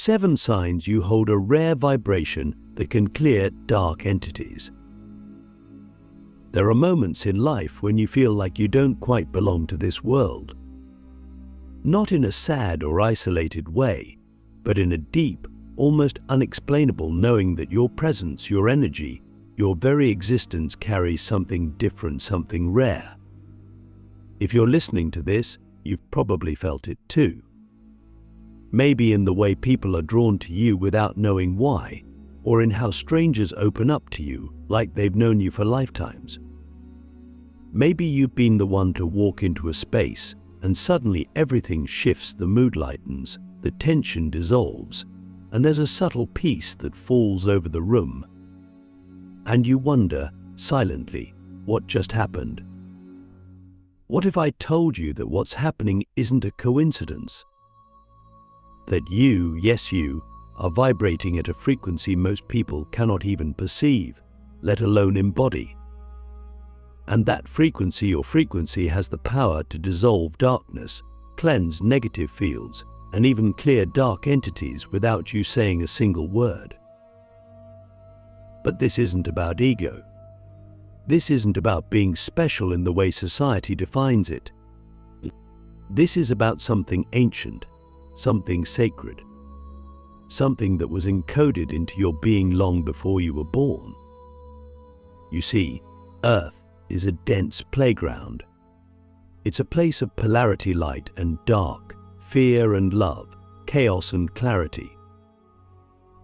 7 signs you hold a rare vibration that can clear dark entities. There are moments in life when you feel like you don't quite belong to this world. Not in a sad or isolated way, but in a deep, almost unexplainable knowing that your presence, your energy, your very existence carries something different, something rare. If you're listening to this, you've probably felt it too. Maybe in the way people are drawn to you without knowing why, or in how strangers open up to you like they've known you for lifetimes. Maybe you've been the one to walk into a space and suddenly everything shifts, the mood lightens, the tension dissolves, and there's a subtle peace that falls over the room. And you wonder, silently, what just happened? What if I told you that what's happening isn't a coincidence? That you, yes you, are vibrating at a frequency most people cannot even perceive, let alone embody. And that frequency or frequency has the power to dissolve darkness, cleanse negative fields, and even clear dark entities without you saying a single word. But this isn't about ego. This isn't about being special in the way society defines it. This is about something ancient, something sacred, something that was encoded into your being long before you were born. You see, Earth is a dense playground. It's a place of polarity, light and dark, fear and love, chaos and clarity.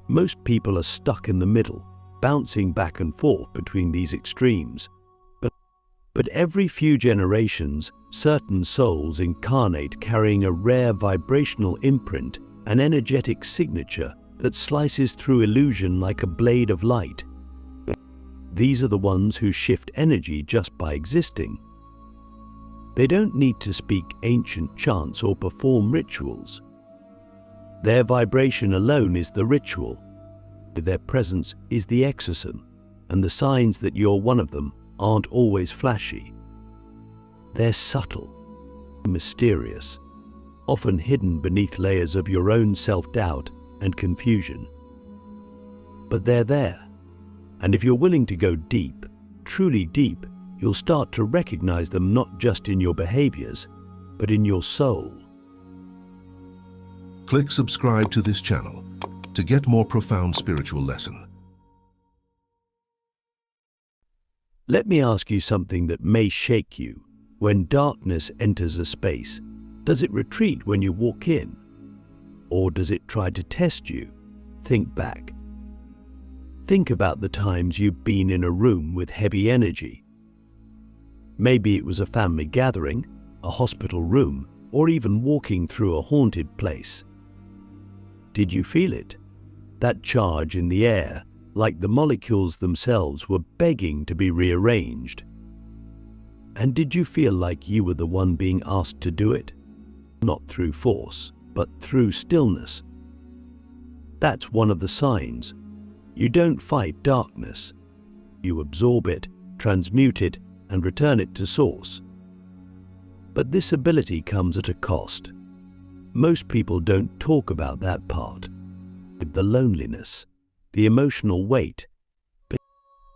Most people are stuck in the middle, bouncing back and forth between these extremes. But every few generations, certain souls incarnate carrying a rare vibrational imprint, an energetic signature that slices through illusion like a blade of light. These are the ones who shift energy just by existing. They don't need to speak ancient chants or perform rituals. Their vibration alone is the ritual. Their presence is the exorcism, and the signs that you're one of them aren't always flashy. They're subtle, mysterious, often hidden beneath layers of your own self-doubt and confusion. But they're there, and if you're willing to go deep, truly deep, you'll start to recognize them not just in your behaviors, but in your soul. Click subscribe to this channel to get more profound spiritual lesson. Let me ask you something that may shake you. When darkness enters a space, does it retreat when you walk in? Or does it try to test you? Think back. Think about the times you've been in a room with heavy energy. Maybe it was a family gathering, a hospital room, or even walking through a haunted place. Did you feel it? That charge in the air, like the molecules themselves were begging to be rearranged. And did you feel like you were the one being asked to do it? Not through force, but through stillness. That's one of the signs. You don't fight darkness. You absorb it, transmute it, and return it to source. But this ability comes at a cost. Most people don't talk about that part. The loneliness, the emotional weight,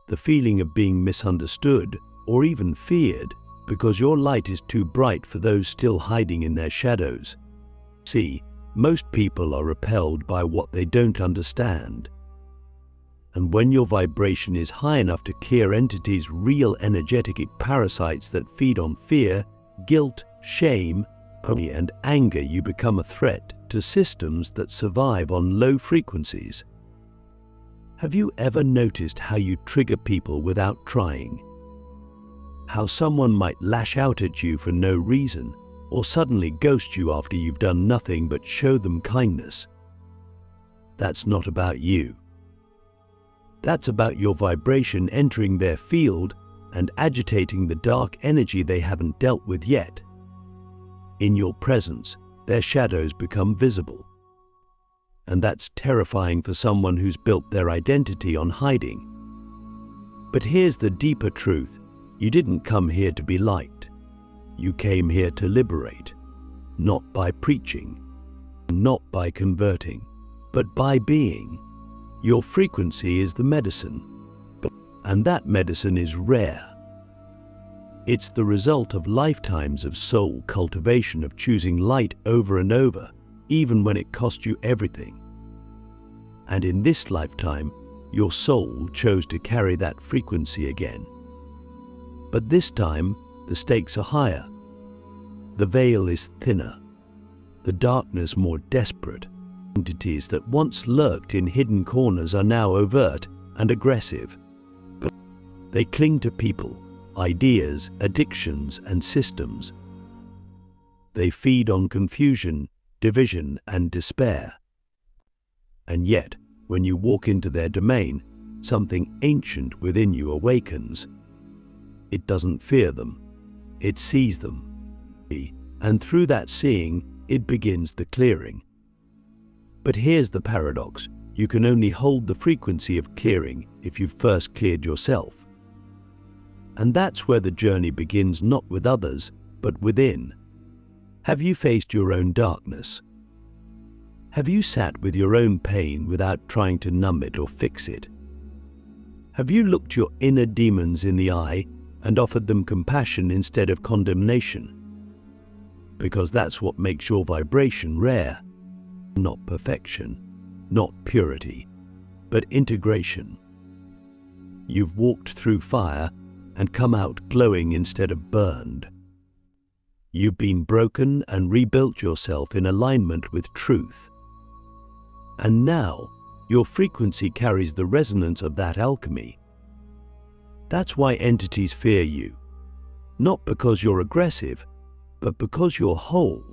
the feeling of being misunderstood or even feared because your light is too bright for those still hiding in their shadows. See, most people are repelled by what they don't understand. And when your vibration is high enough to clear entities, real energetic parasites that feed on fear, guilt, shame, and anger, you become a threat to systems that survive on low frequencies. Have you ever noticed how you trigger people without trying? How someone might lash out at you for no reason, or suddenly ghost you after you've done nothing but show them kindness? That's not about you. That's about your vibration entering their field and agitating the dark energy they haven't dealt with yet. In your presence, their shadows become visible. And that's terrifying for someone who's built their identity on hiding. But here's the deeper truth. You didn't come here to be liked. You came here to liberate. Not by preaching, not by converting, but by being. Your frequency is the medicine, and that medicine is rare. It's the result of lifetimes of soul cultivation, of choosing light over and over, even when it cost you everything. And in this lifetime, your soul chose to carry that frequency again. But this time, the stakes are higher. The veil is thinner, the darkness more desperate. Entities that once lurked in hidden corners are now overt and aggressive. But they cling to people, ideas, addictions, and systems. They feed on confusion, division, and despair. And yet, when you walk into their domain, something ancient within you awakens. It doesn't fear them, it sees them. And through that seeing, it begins the clearing. But here's the paradox: you can only hold the frequency of clearing if you've first cleared yourself. And that's where the journey begins, not with others, but within. Have you faced your own darkness? Have you sat with your own pain without trying to numb it or fix it? Have you looked your inner demons in the eye and offered them compassion instead of condemnation? Because that's what makes your vibration rare. Not perfection, not purity, but integration. You've walked through fire and come out glowing instead of burned. You've been broken and rebuilt yourself in alignment with truth. And now, your frequency carries the resonance of that alchemy. That's why entities fear you. Not because you're aggressive, but because you're whole.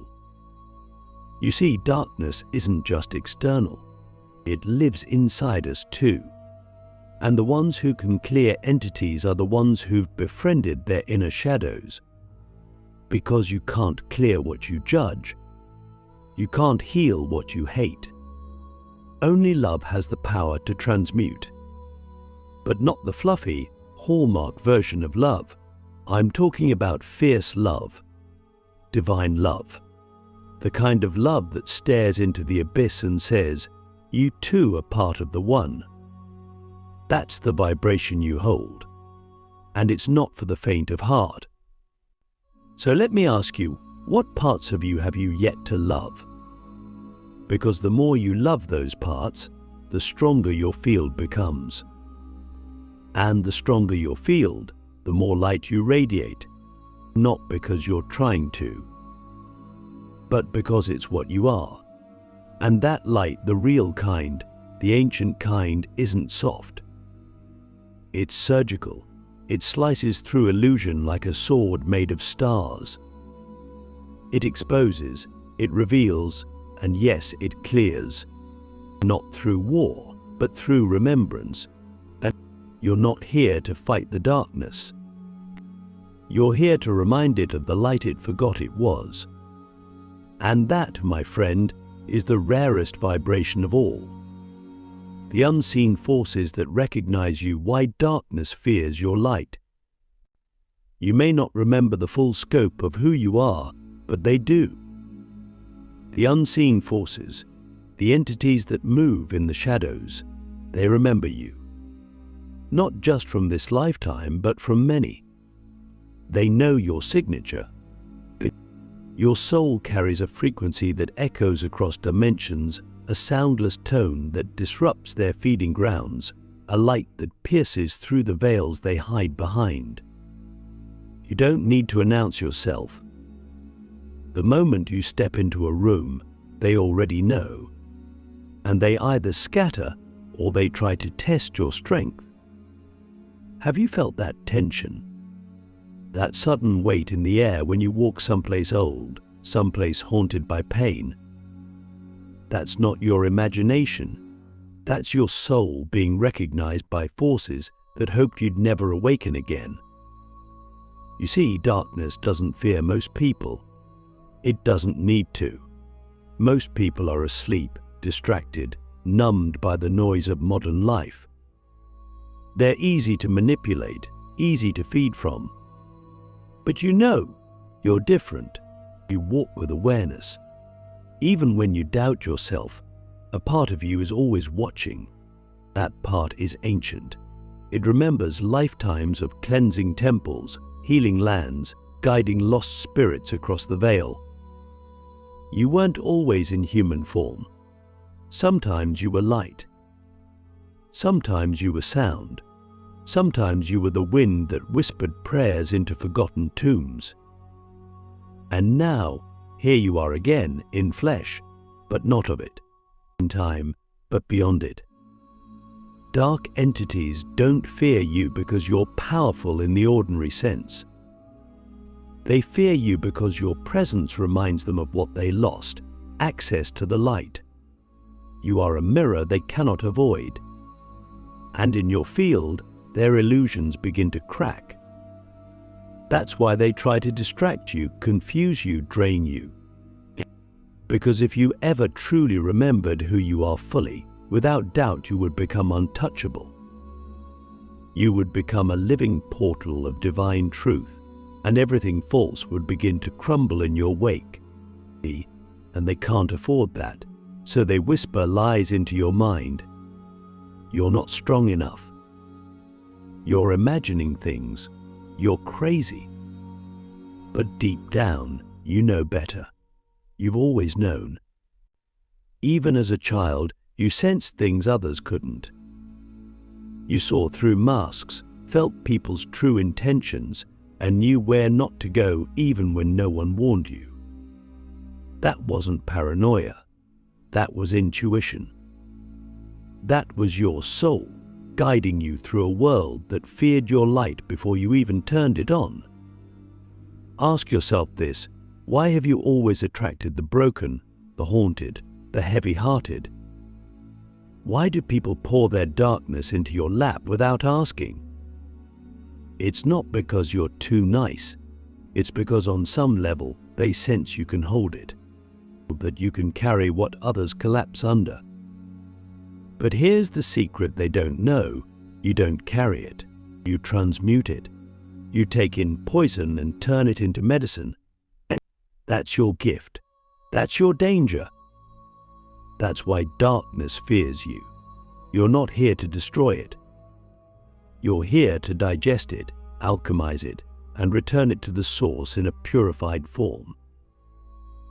You see, darkness isn't just external. It lives inside us too. And the ones who can clear entities are the ones who've befriended their inner shadows. Because you can't clear what you judge. You can't heal what you hate. Only love has the power to transmute. But not the fluffy, hallmark version of love. I'm talking about fierce love, divine love. The kind of love that stares into the abyss and says, you too are part of the one. That's the vibration you hold. And it's not for the faint of heart. So let me ask you, what parts of you have you yet to love? Because the more you love those parts, the stronger your field becomes. And the stronger your field, the more light you radiate. Not because you're trying to, but because it's what you are. And that light, the real kind, the ancient kind, isn't soft. It's surgical. It slices through illusion like a sword made of stars. It exposes, it reveals, and yes, it clears. Not through war, but through remembrance. And you're not here to fight the darkness. You're here to remind it of the light it forgot it was. And that, my friend, is the rarest vibration of all. The unseen forces that recognize you, why darkness fears your light. You may not remember the full scope of who you are, but they do. The unseen forces, the entities that move in the shadows, they remember you. Not just from this lifetime, but from many. They know your signature. Your soul carries a frequency that echoes across dimensions, a soundless tone that disrupts their feeding grounds, a light that pierces through the veils they hide behind. You don't need to announce yourself. The moment you step into a room, they already know. And they either scatter or they try to test your strength. Have you felt that tension? That sudden weight in the air when you walk someplace old, someplace haunted by pain? That's not your imagination. That's your soul being recognized by forces that hoped you'd never awaken again. You see, darkness doesn't fear most people. It doesn't need to. Most people are asleep, distracted, numbed by the noise of modern life. They're easy to manipulate, easy to feed from. But you know, you're different. You walk with awareness. Even when you doubt yourself, A part of you is always watching. That part is ancient. It remembers lifetimes of cleansing temples, healing lands, guiding lost spirits across the veil. You weren't always in human form. Sometimes you were light. Sometimes you were sound. Sometimes you were the wind that whispered prayers into forgotten tombs. And now, here you are again, in flesh, but not of it. In time, but beyond it. Dark entities don't fear you because you're powerful in the ordinary sense. They fear you because your presence reminds them of what they lost, access to the light. You are a mirror they cannot avoid. And in your field, their illusions begin to crack. That's why they try to distract you, confuse you, drain you. Because if you ever truly remembered who you are fully, without doubt you would become untouchable. You would become a living portal of divine truth, and everything false would begin to crumble in your wake. And they can't afford that, so they whisper lies into your mind. You're not strong enough. You're imagining things. You're crazy. But deep down, you know better. You've always known. Even as a child, you sensed things others couldn't. You saw through masks, felt people's true intentions, and knew where not to go even when no one warned you. That wasn't paranoia. That was intuition. That was your soul guiding you through a world that feared your light before you even turned it on. Ask yourself this: why have you always attracted the broken, the haunted, the heavy-hearted? Why do people pour their darkness into your lap without asking? It's not because you're too nice. It's because on some level they sense you can hold it, that you can carry what others collapse under. But here's the secret they don't know: you don't carry it, you transmute it. You take in poison and turn it into medicine. That's your gift. That's your danger. That's why darkness fears you. You're not here to destroy it. You're here to digest it, alchemize it, and return it to the source in a purified form.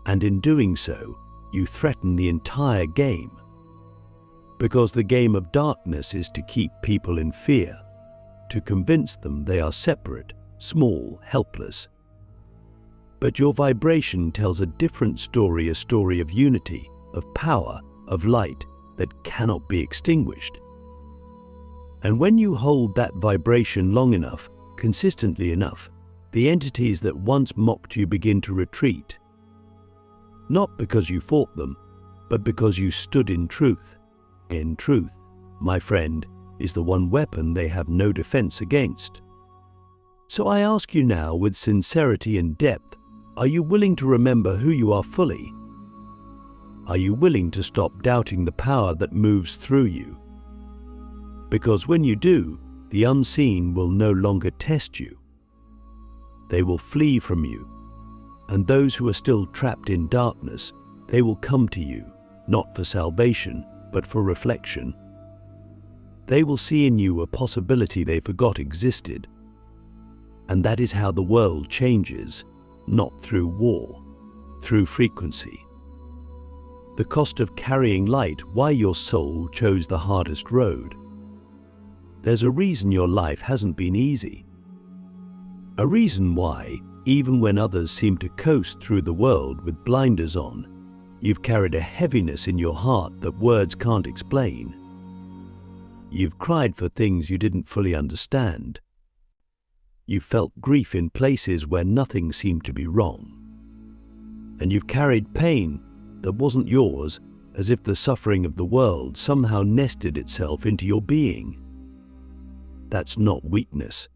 And in doing so, you threaten the entire game. Because the game of darkness is to keep people in fear, to convince them they are separate, small, helpless. But your vibration tells a different story, a story of unity, of power, of light that cannot be extinguished. And when you hold that vibration long enough, consistently enough, the entities that once mocked you begin to retreat. Not because you fought them, but because you stood in truth. In truth, my friend, is the one weapon they have no defense against. So I ask you now with sincerity and depth, are you willing to remember who you are fully? Are you willing to stop doubting the power that moves through you? Because when you do, the unseen will no longer test you. They will flee from you. And those who are still trapped in darkness, they will come to you, not for salvation, but for reflection. They will see in you a possibility they forgot existed. And that is how the world changes, not through war, through frequency. The cost of carrying light, why your soul chose the hardest road. There's a reason your life hasn't been easy. A reason why, even when others seem to coast through the world with blinders on, you've carried a heaviness in your heart that words can't explain. You've cried for things you didn't fully understand. You've felt grief in places where nothing seemed to be wrong. And you've carried pain that wasn't yours, as if the suffering of the world somehow nested itself into your being. That's not weakness.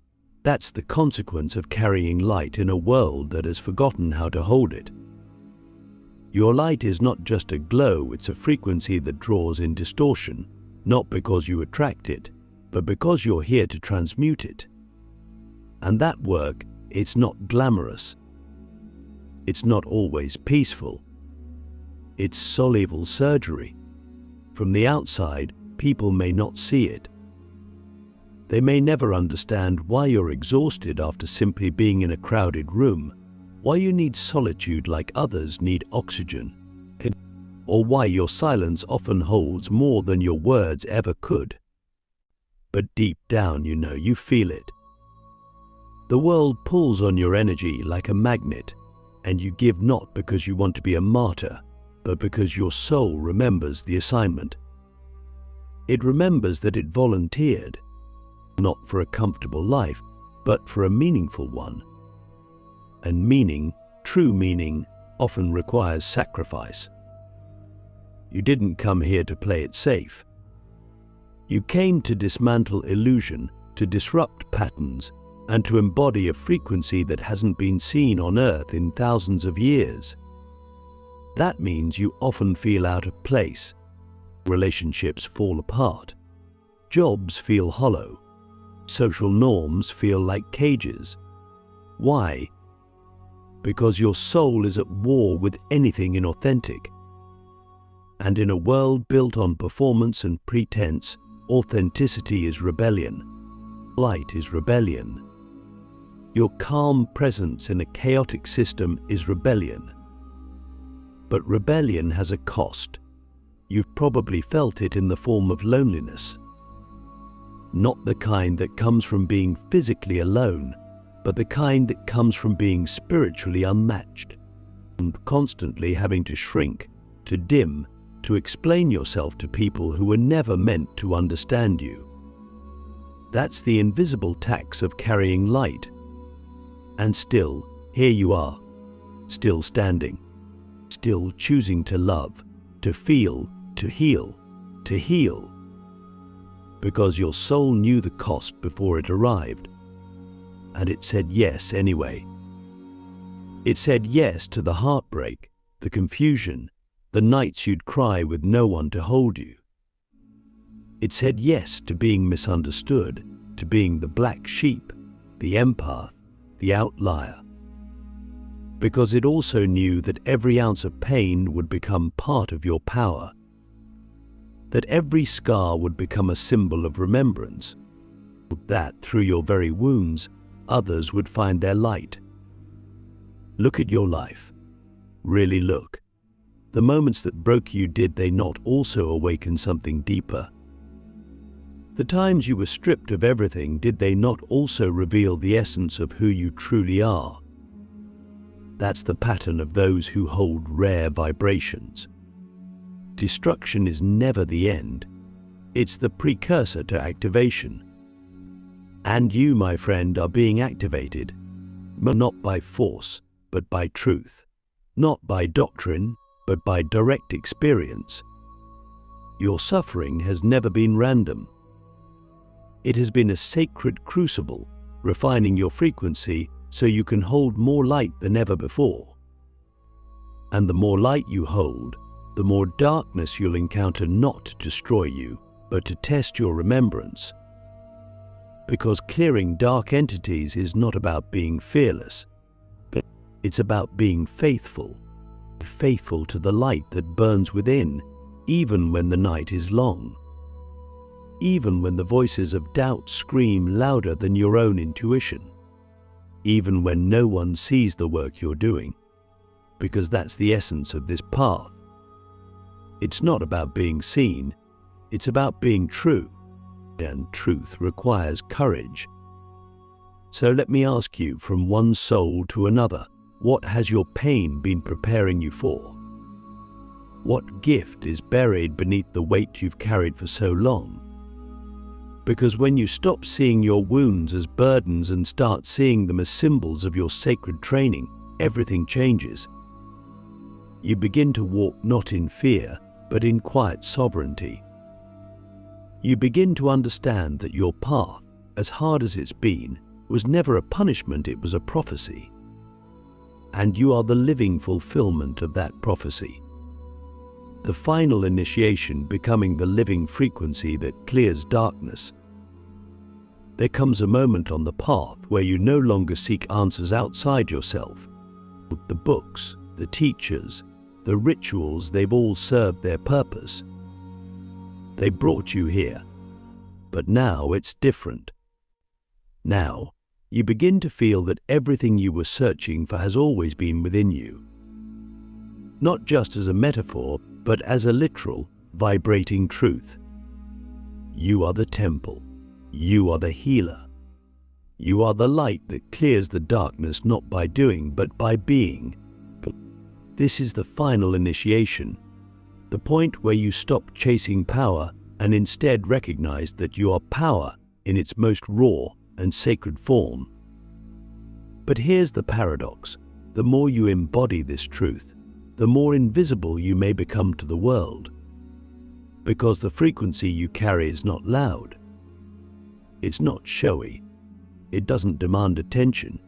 That's the consequence of carrying light in a world that has forgotten how to hold it. Your light is not just a glow, it's a frequency that draws in distortion, not because you attract it, but because you're here to transmute it. And that work, it's not glamorous. It's not always peaceful. It's soul-level surgery. From the outside, people may not see it. They may never understand why you're exhausted after simply being in a crowded room, why you need solitude like others need oxygen, or why your silence often holds more than your words ever could. But deep down, you know, you feel it. The world pulls on your energy like a magnet, and you give not because you want to be a martyr, but because your soul remembers the assignment. It remembers that it volunteered, not for a comfortable life, but for a meaningful one. And meaning, true meaning, often requires sacrifice. You didn't come here to play it safe. You came to dismantle illusion, to disrupt patterns, and to embody a frequency that hasn't been seen on Earth in thousands of years. That means you often feel out of place. Relationships fall apart. Jobs feel hollow. Social norms feel like cages. Why? Because your soul is at war with anything inauthentic. And in a world built on performance and pretense, authenticity is rebellion. Light is rebellion. Your calm presence in a chaotic system is rebellion. But rebellion has a cost. You've probably felt it in the form of loneliness. Not the kind that comes from being physically alone, but the kind that comes from being spiritually unmatched, and constantly having to shrink, to dim, to explain yourself to people who were never meant to understand you. That's the invisible tax of carrying light. And still, here you are, still standing, still choosing to love, to feel, to heal, because your soul knew the cost before it arrived, and it said yes anyway. It said yes to the heartbreak, the confusion, the nights you'd cry with no one to hold you. It said yes to being misunderstood, to being the black sheep, the empath, the outlier. Because it also knew that every ounce of pain would become part of your power, that every scar would become a symbol of remembrance, that through your very wounds, others would find their light. Look at your life. Really look. The moments that broke you, did they not also awaken something deeper? The times you were stripped of everything, did they not also reveal the essence of who you truly are? That's the pattern of those who hold rare vibrations. Destruction is never the end. It's the precursor to activation. And you, my friend, are being activated, not by force, but by truth. Not by doctrine, but by direct experience. Your suffering has never been random. It has been a sacred crucible, refining your frequency so you can hold more light than ever before. And the more light you hold, the more darkness you'll encounter, not to destroy you, but to test your remembrance. Because clearing dark entities is not about being fearless, but it's about being faithful. Faithful to the light that burns within, even when the night is long. Even when the voices of doubt scream louder than your own intuition. Even when no one sees the work you're doing. Because that's the essence of this path. It's not about being seen, it's about being true. And truth requires courage. So let me ask you, from one soul to another, what has your pain been preparing you for? What gift is buried beneath the weight you've carried for so long? Because when you stop seeing your wounds as burdens and start seeing them as symbols of your sacred training, everything changes. You begin to walk not in fear, but in quiet sovereignty. You begin to understand that your path, as hard as it's been, was never a punishment, it was a prophecy. And you are the living fulfillment of that prophecy. The final initiation, becoming the living frequency that clears darkness. There comes a moment on the path where you no longer seek answers outside yourself. The books, the teachers, the rituals, they've all served their purpose. They brought you here. But now it's different. Now, you begin to feel that everything you were searching for has always been within you. Not just as a metaphor, but as a literal, vibrating truth. You are the temple. You are the healer. You are the light that clears the darkness not by doing, but by being. This is the final initiation, the point where you stop chasing power and instead recognize that you are power in its most raw and sacred form. But here's the paradox. The more you embody this truth, the more invisible you may become to the world. Because the frequency you carry is not loud. It's not showy. It doesn't demand attention.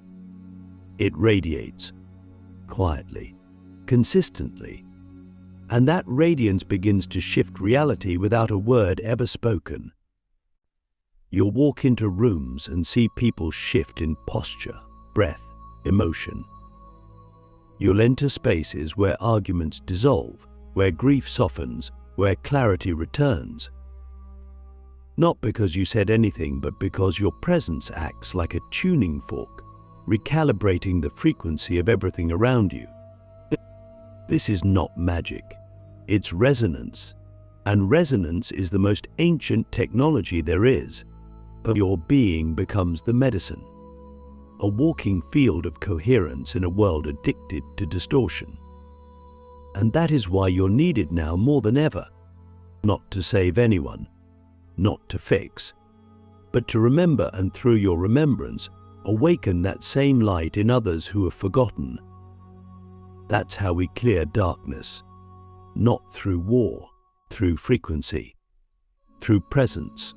It radiates, quietly, consistently. And that radiance begins to shift reality without a word ever spoken. You'll walk into rooms and see people shift in posture, breath, emotion. You'll enter spaces where arguments dissolve, where grief softens, where clarity returns. Not because you said anything, but because your presence acts like a tuning fork, recalibrating the frequency of everything around you. This is not magic. It's resonance. And resonance is the most ancient technology there is. But your being becomes the medicine, a walking field of coherence in a world addicted to distortion. And that is why you're needed now more than ever. Not to save anyone, not to fix, but to remember, and through your remembrance, awaken that same light in others who have forgotten. That's how we clear darkness. Not through war, through frequency, through presence,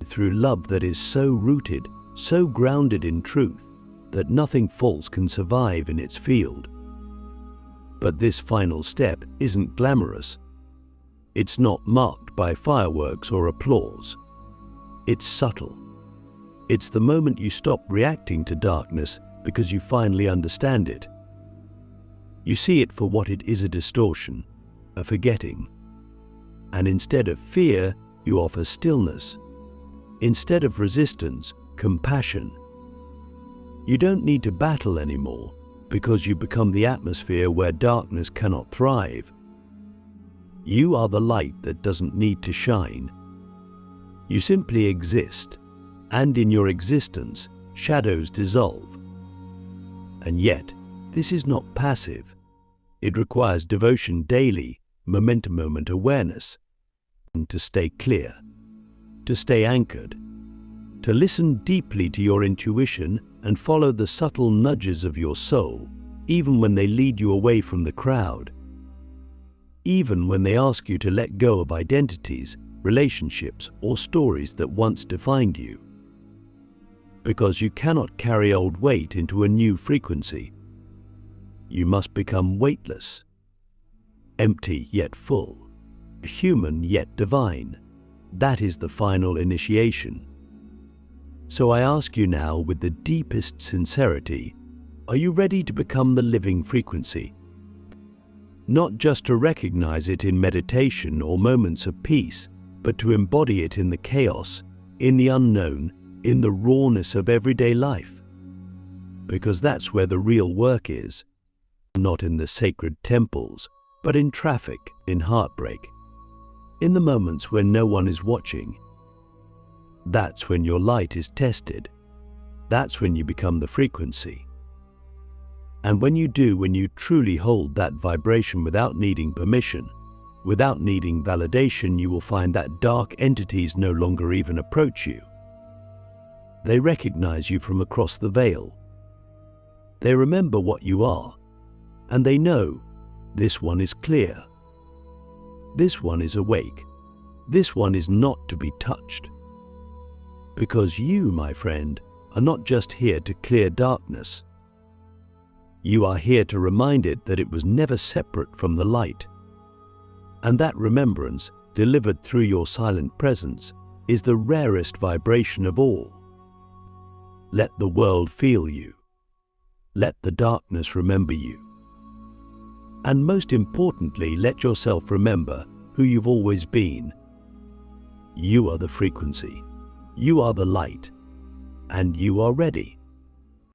through love that is so rooted, so grounded in truth, that nothing false can survive in its field. But this final step isn't glamorous. It's not marked by fireworks or applause. It's subtle. It's the moment you stop reacting to darkness because you finally understand it. You see it for what it is, a distortion, a forgetting. And instead of fear, you offer stillness. Instead of resistance, compassion. You don't need to battle anymore because you become the atmosphere where darkness cannot thrive. You are the light that doesn't need to shine. You simply exist, and in your existence, shadows dissolve. And yet, this is not passive. It requires devotion daily, moment awareness, and to stay clear, to stay anchored, to listen deeply to your intuition and follow the subtle nudges of your soul, even when they lead you away from the crowd. Even when they ask you to let go of identities, relationships, or stories that once defined you. Because you cannot carry old weight into a new frequency. You must become weightless, empty yet full, human yet divine. That is the final initiation. So I ask you now with the deepest sincerity, are you ready to become the living frequency? Not just to recognize it in meditation or moments of peace, but to embody it in the chaos, in the unknown, in the rawness of everyday life. Because that's where the real work is. Not in the sacred temples, but in traffic, in heartbreak, in the moments when no one is watching. That's when your light is tested. That's when you become the frequency. And when you do, when you truly hold that vibration without needing permission, without needing validation, you will find that dark entities no longer even approach you. They recognize you from across the veil. They remember what you are, and they know this one is clear. This one is awake. This one is not to be touched. Because you, my friend, are not just here to clear darkness. You are here to remind it that it was never separate from the light. And that remembrance, delivered through your silent presence, is the rarest vibration of all. Let the world feel you. Let the darkness remember you. And most importantly, let yourself remember who you've always been. You are the frequency. You are the light. And you are ready.